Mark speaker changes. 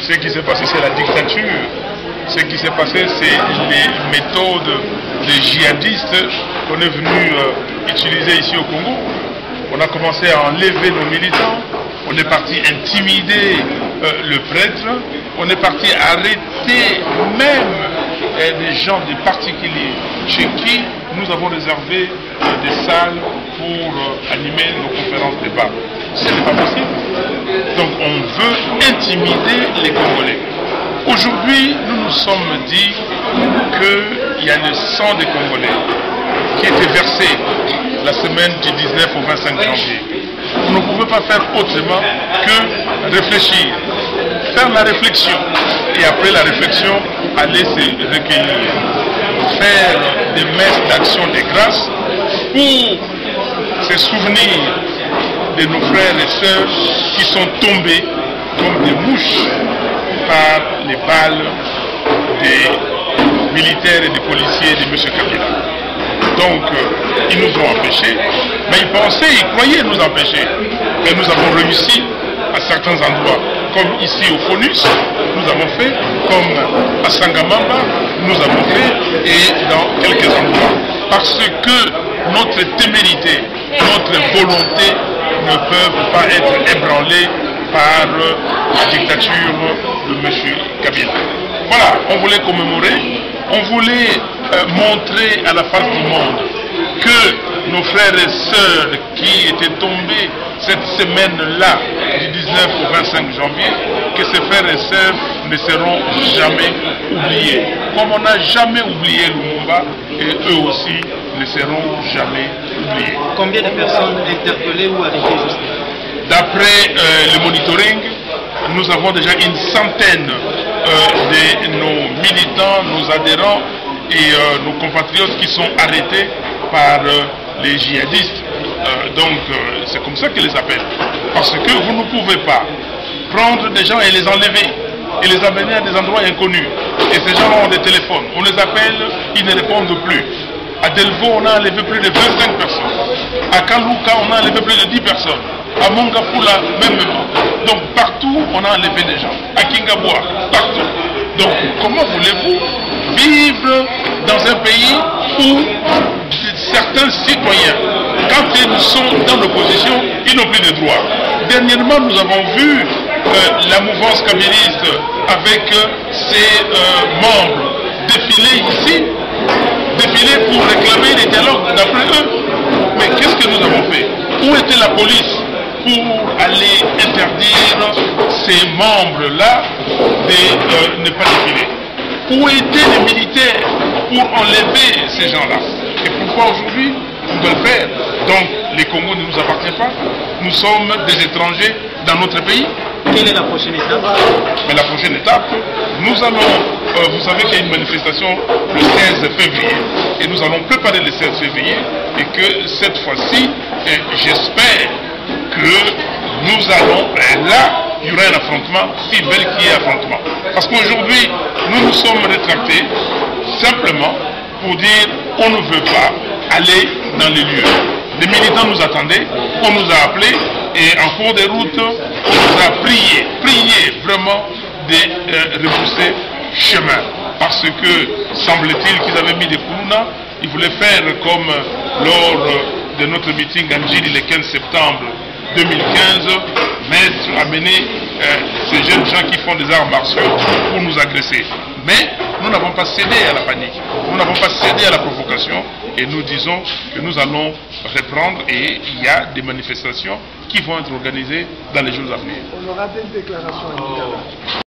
Speaker 1: Ce qui s'est passé, c'est la dictature. Ce qui s'est passé, c'est les méthodes des djihadistes qu'on est venu utiliser ici au Congo. On a commencé à enlever nos militants. On est parti intimider le prêtre. On est parti arrêter même des gens, des particuliers, chez qui nous avons réservé des salles pour animer nos conférences débat. Ce n'est pas possible. Donc on veut intimider les Congolais. Aujourd'hui, nous nous sommes dit qu'il y a le sang des Congolais qui était versé la semaine du 19 au 25 janvier. On ne pouvait pas faire autrement que réfléchir, faire la réflexion, et après la réflexion, aller se recueillir, faire des messes d'action de grâce pour se souvenir de nos frères et sœurs qui sont tombés comme des mouches par les balles des militaires et des policiers de M. Kabila. Donc, ils nous ont empêchés, mais ils pensaient, ils croyaient nous empêcher. Mais nous avons réussi à certains endroits, comme ici au Phonus, nous avons fait, comme à Sangamamba, nous avons fait, et dans quelques endroits. Parce que notre témérité, notre volonté ne peuvent pas être ébranlées par la dictature de M. Kabila. Voilà, on voulait commémorer, on voulait montrer à la face du monde que nos frères et sœurs qui étaient tombés cette semaine-là, du 19 au 25 janvier, que ces frères et sœurs ne seront jamais oubliés. Comme on n'a jamais oublié Lumumba, et eux aussi ne seront jamais oubliés.
Speaker 2: Combien de personnes interpellées ou arrêtées justement?
Speaker 1: D'après le monitoring, nous avons déjà une centaine de nos militants, nos adhérents et nos compatriotes qui sont arrêtés par les djihadistes. Donc c'est comme ça qu'ils les appellent. Parce que vous ne pouvez pas prendre des gens et les enlever et les amener à des endroits inconnus. Et ces gens ont des téléphones. On les appelle, ils ne répondent plus. À Delvaux, on a enlevé plus de 25 personnes. À Kalouka, on a enlevé plus de 10 personnes. À Mongafula, même. Donc partout, on a enlevé des gens. À Kingaboua, partout. Donc comment voulez-vous vivre dans un pays où certains citoyens, quand ils sont dans l'opposition, ils n'ont plus de droits? Dernièrement, nous avons vu la mouvance kabiliste avec ses membres défiler ici, défiler pour réclamer des dialogues d'après eux. Mais qu'est-ce que nous avons fait? Où était la police pour aller interdire ces membres-là de ne pas défiler? Où étaient les militaires pour enlever ces gens-là? Et pourquoi aujourd'hui on doit le faire? Donc les Congos ne nous appartiennent pas. Nous sommes des étrangers dans notre pays.
Speaker 2: Quelle est la prochaine étape?
Speaker 1: Mais la prochaine étape, nous allons, vous savez qu'il y a une manifestation le 16 février. Et nous allons préparer le 16 février. Et que cette fois-ci, j'espère que nous allons, là, il y aura un affrontement, s'ils veulent qu'il y ait affrontement. Parce qu'aujourd'hui, nous nous sommes rétractés simplement pour dire on ne veut pas aller dans les lieux. Les militants nous attendaient, on nous a appelés et en cours de route, on nous a prié vraiment de repousser chemin. Parce que, semble-t-il qu'ils avaient mis des kourounas, ils voulaient faire comme lors de notre meeting en Gili le 15 septembre 2015, amener ces jeunes gens qui font des arts martiaux pour nous agresser. Mais nous n'avons pas cédé à la panique, nous n'avons pas cédé à la provocation et nous disons que nous allons reprendre et il y a des manifestations qui vont être organisées dans les jours à venir.
Speaker 3: On aura des déclarations.